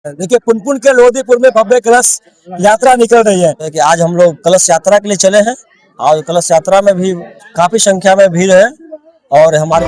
देखिए पुनपुन के लोधीपुर में भव्य कलश यात्रा निकल रही है कि आज हम लोग कलश यात्रा के लिए चले हैं और कलश यात्रा में भी काफी संख्या में भीड़ है और हमारे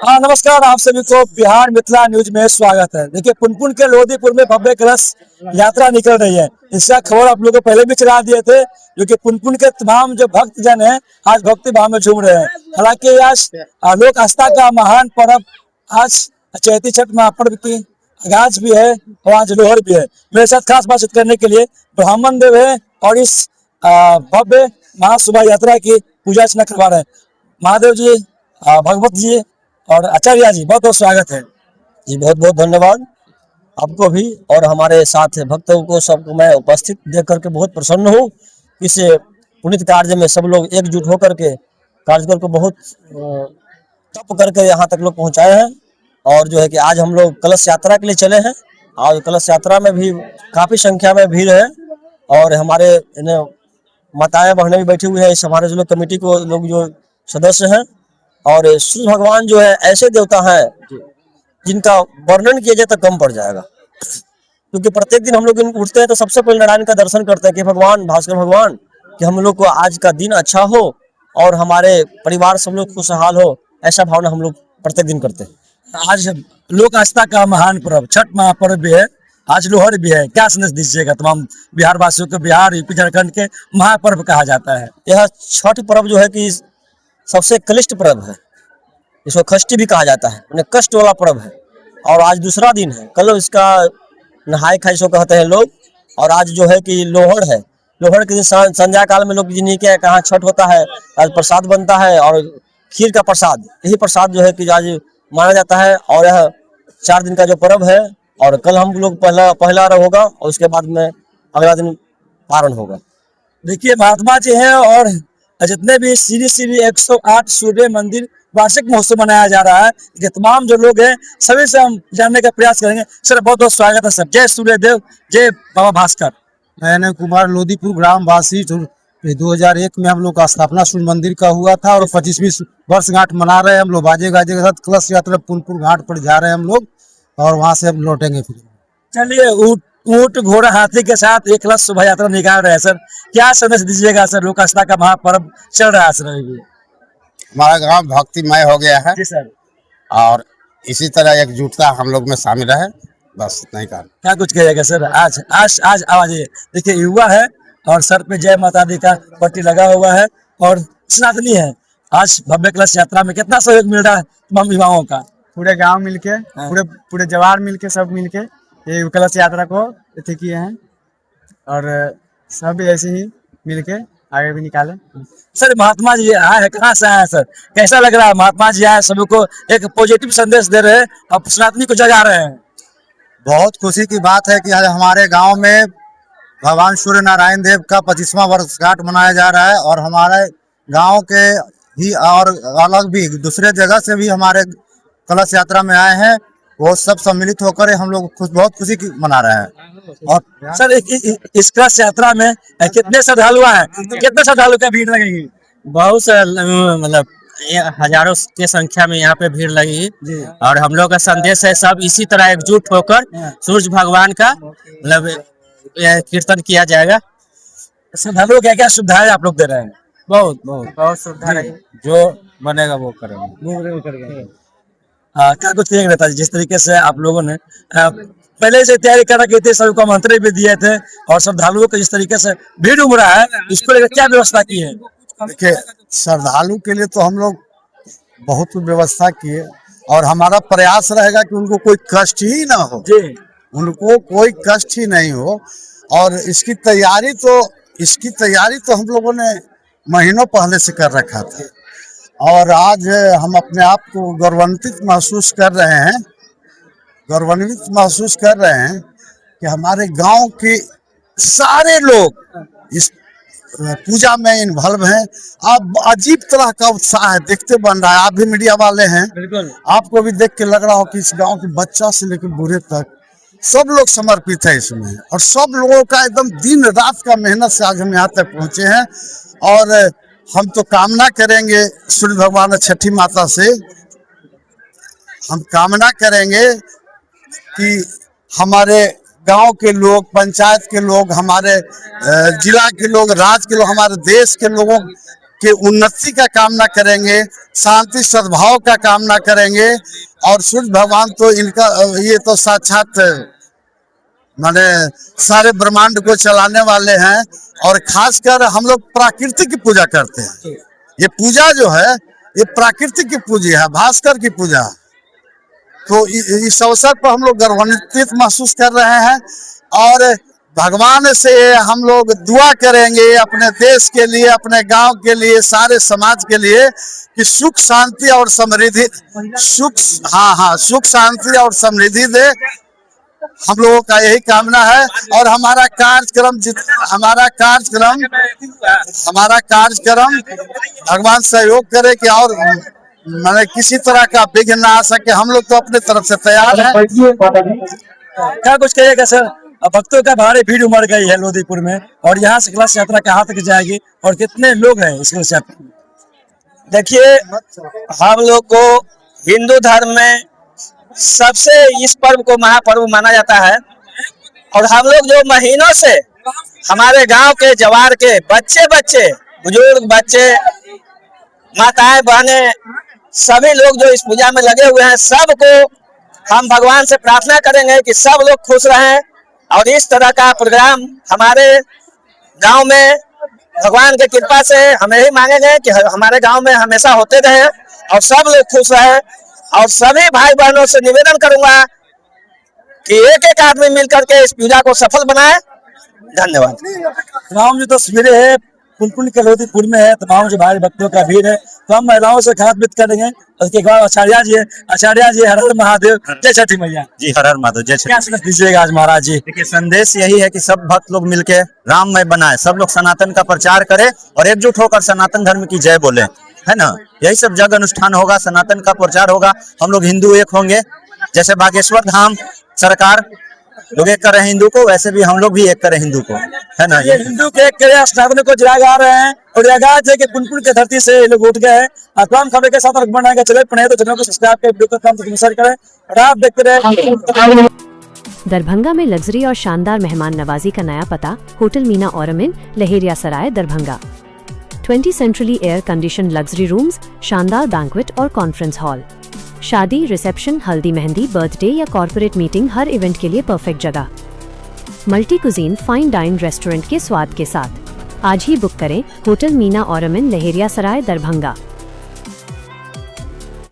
हाँ नमस्कार, आप सभी को बिहार मिथिला न्यूज में स्वागत है। देखिए पुनपुन के लोधीपुर में भव्य कलश यात्रा निकल रही है। इसका खबर आप लोगों को पहले भी चला दिए थे, जो कि पुनपुन के तमाम जो भक्तजन हैं आज भक्ति भाव में झूम रहे हैं। हालांकि आज लोक आस्था का महान पर्व आज चैती छठ महापर्व की आगाज भी है और आज लोहर भी है। मेरे साथ खास बातचीत करने के लिए ब्राह्मण देव है और इस भव्य महाशोभा यात्रा की पूजा अर्चना करवा रहे हैं। महादेव जी, भगवत जी और आचार्य जी, बहुत बहुत स्वागत है जी। बहुत बहुत धन्यवाद आपको भी और हमारे साथ भक्तों को सबको मैं उपस्थित देख करके बहुत प्रसन्न हूँ। इस पुनीत कार्य में सब लोग एकजुट होकर के कार्यक्रम को बहुत तप करके यहाँ तक लोग पहुँचाए हैं और जो है कि आज हम लोग कलश यात्रा के लिए चले हैं और कलश यात्रा में भी काफ़ी संख्या में भीड़ है और हमारे माताएं बहनें भी बैठी हुई है। इस हमारे जो लोग कमेटी को लोग जो सदस्य हैं और सूर्य भगवान जो है ऐसे देवता हैं जिनका वर्णन किया जाए तो कम पड़ जाएगा, क्योंकि प्रत्येक दिन हम लोग उठते हैं तो सबसे पहले नारायण का दर्शन करते हैं कि भगवान भास्कर भगवान कि हम लोग को आज का दिन अच्छा हो और हमारे परिवार सब लोग खुशहाल हो, ऐसा भावना हम लोग प्रत्येक दिन करते हैं। आज लोक आस्था का महान पर्व छठ महापर्व भी है, आज लोहर भी है। क्या संदेश दीजिएगा तमाम बिहार वासियों को? बिहार यूपी झारखंड के महापर्व कहा जाता है। यह छठ पर्व जो है कि सबसे कलिष्ठ पर्व है, इसको षष्ठी भी कहा जाता है, कष्ट वाला पर्व है और आज दूसरा दिन है। कल इसका नहाय खाई सो कहते हैं लोग और आज जो है कि लोहड़ है। लोहड़ के दिन संध्या काल में लोग जिन्हीं के कहाँ छठ होता है, आज प्रसाद बनता है और खीर का प्रसाद, यही प्रसाद जो है कि आज माना जाता है और यह 4 दिन का जो पर्व है और कल हम लोग पहला अर्घ होगा और उसके बाद में अगला दिन पारण होगा। देखिए महात्मा जी हैं और जितने भी श्री 108 सूर्य मंदिर वार्षिक महोत्सव मनाया जा रहा है, कि तमाम जो लोग हैं सभी से हम जानने का प्रयास करेंगे। सर बहुत बहुत स्वागत है सर। जय सूर्यदेव, जय बाबा भास्कर। मैंने कुमार लोधीपुर ग्राम वासी 2001 में हम लोग का स्थापना सूर्य मंदिर का हुआ था और 25वीं वर्षगांठ मना रहे हैं हम लोग। बाजे गाजे के साथ कलश यात्रा पुनपुर घाट पर जा रहे हैं हम लोग और वहाँ से हम लौटेंगे फिर। चलिए ऊंट घोड़ा हाथी के साथ एक कलश शोभा यात्रा निकाल रहे हैं सर, क्या संदेश दीजिएगा सर? लोक आस्था का महापर्व चल रहा है सर। हमारा गांव भक्तिमय हो गया है जी सर, और इसी तरह एकजुटता हम लोग में शामिल है, बस इतना ही काम। क्या कुछ कहिएगा सर? आज आज आज आवाज देखिए युवा है और सर पे जय माता दी का पट्टी लगा हुआ है और सनातनी है। आज भव्य कलश यात्रा में कितना सहयोग मिल रहा है तमाम युवाओं का? पूरे गांव मिलके, पूरे जवार मिलके, सब मिलके ये कलश यात्रा को अथी किए हैं और सब ऐसे ही मिलके आगे भी निकाले। सर महात्मा जी आए हैं, कहाँ से आए हैं सर? कैसा लग रहा है? महात्मा जी आए सभी को एक पॉजिटिव संदेश दे रहे हैं और सनातनी को जगा रहे हैं। बहुत खुशी की बात है कि आज हमारे गांव में भगवान सूर्य नारायण देव का 25वां वर्षगांठ मनाया जा रहा है और हमारे गांव के ही और अलग भी दूसरे जगह से भी हमारे कलश यात्रा में आए हैं, वो सब सम्मिलित होकर हम लोग बहुत खुशी मना रहे हैं। और सर इस कलश यात्रा में कितने श्रद्धालु हैं? कितने श्रद्धालु का भीड़ लगेगी? बहुत मतलब हजारों के संख्या में यहाँ पे भीड़ लगी और हम लोग का संदेश है सब इसी तरह एकजुट होकर सूर्य भगवान का मतलब कीर्तन किया जाएगा। श्रद्धालुओं क्या क्या सुविधाएं आप लोग दे रहे हैं? बहुत सुविधा जो बनेगा वो करेंगे। क्या कुछ कहेंगे नेताजी? जिस तरीके से आप लोगों ने पहले से तैयारी कर रखी थी, सबको मंत्री भी दिए थे और श्रद्धालुओं को जिस तरीके से भीड़ उमड़ा है, इसको लेकर क्या व्यवस्था की है? देखिए श्रद्धालु के लिए तो हम लोग बहुत व्यवस्था किए और हमारा प्रयास रहेगा कि उनको कोई कष्ट ही ना हो जी, उनको कोई कष्ट ही नहीं हो। और इसकी तैयारी तो हम लोगों ने महीनों पहले से कर रखा था और आज हम अपने आप को गौरवान्वित महसूस कर रहे हैं कि हमारे गांव के सारे लोग इस पूजा में इन्वॉल्व हैं। अब अजीब तरह का उत्साह है, देखते बन रहा है। आप भी मीडिया वाले हैं, आपको भी देख के लग रहा हो कि इस गांव के बच्चा से लेकर बूढ़े तक सब लोग समर्पित है इसमें और सब लोगों का एकदम दिन रात का मेहनत से आज हम यहाँ तक पहुँचे हैं। और हम तो कामना करेंगे सूर्य भगवान और छठी माता से, हम कामना करेंगे कि हमारे गांव के लोग, पंचायत के लोग, हमारे जिला के लोग, राज्य के लोग, हमारे देश के लोगों के उन्नति का कामना करेंगे, शांति सद्भाव का कामना करेंगे। और सूर्य भगवान तो इनका ये तो साक्षात माने सारे ब्रह्मांड को चलाने वाले हैं। और खासकर हम लोग प्रकृति की पूजा करते हैं। ये पूजा जो है ये प्रकृति की पूजा है, भास्कर की पूजा। तो इस अवसर पर हम लोग गर्वान्वित महसूस कर रहे हैं और भगवान से हम लोग दुआ करेंगे अपने देश के लिए, अपने गांव के लिए, सारे समाज के लिए कि सुख शांति और समृद्धि, सुख शांति और समृद्धि दे। हम लोगों का यही कामना है। और हमारा कार्यक्रम भगवान सहयोग करे कि और मैंने किसी तरह का विघ्न ना आ सके। हम लोग तो अपने तरफ से तैयार हैं। क्या कुछ कहिएगा सर? भक्तों का भारी भीड़ उमड़ गई है लोदीपुर में, और यहाँ से कलश यात्रा कहाँ तक जाएगी और कितने लोग हैं इस कलश यात्रा में? देखिए, हम लोग को हिंदू धर्म में सबसे इस पर्व को महापर्व माना जाता है। और हम लोग जो महीनों से हमारे गांव के जवार के बच्चे बुजुर्ग, बच्चे, माताएं, बहनें, सभी लोग जो इस पूजा में लगे हुए हैं, सबको हम भगवान से प्रार्थना करेंगे कि सब लोग खुश रहें। और इस तरह का प्रोग्राम हमारे गांव में भगवान की कृपा से हम यही मांगेंगे कि हमारे गांव में हमेशा होते रहे और सब लोग खुश रहे। और सभी भाई बहनों से निवेदन करूंगा कि एक एक आदमी मिलकर के इस पूजा को सफल बनाए। धन्यवाद। तमाम जो तस्वीरें हैं पुनपुन के लोदीपुर में है, तमाम जो भाई भक्तों का भीड़ है, तो हम महिलाओं से खास बात करेंगे। उसके बाद आचार्य जी हर हर महादेव, जय छठी मैया जी। हर हर महादेव, जय क्या संदेश दीजिएगा आज महाराज जी? देखिए, संदेश यही है कि सब भक्त लोग मिलके राममय बनाए, सब लोग सनातन का प्रचार करें और एकजुट होकर सनातन धर्म की जय बोले, है ना। यही सब जग अनुष्ठान होगा, सनातन का प्रचार होगा। हम लोग हिंदू एक होंगे, जैसे बागेश्वर धाम सरकार लोग एक करे हिंदू को, वैसे भी हम लोग भी एक करे हिंदू को, है ना। ये हिंदू के एक करे सनातन को जगा रहे हैं और जगाज है कि पुनपुन के धरती से लोग उठ गए हैं। तमाम खबरों के साथ बनाएंगे, चले पड़े तो चैनल को सब्सक्राइब करें, वीडियो को काम तक शेयर करें और आप देखते रहे। दरभंगा में लग्जरी और शानदार मेहमान नवाजी का नया पता, hotel Meena Aurmin, Laheria Sarai, Darbhanga. 20 centrally air condition luxury rooms, शानदार बैंक्वेट और कॉन्फ्रेंस हॉल, शादी, रिसेप्शन, हल्दी, मेहंदी, बर्थडे या कॉर्पोरेट मीटिंग, हर इवेंट के लिए परफेक्ट जगह। Multi cuisine fine dine restaurant के स्वाद के साथ आज ही बुक करें होटल मीना ऑरमिन, लहेरिया सराय, दरभंगा।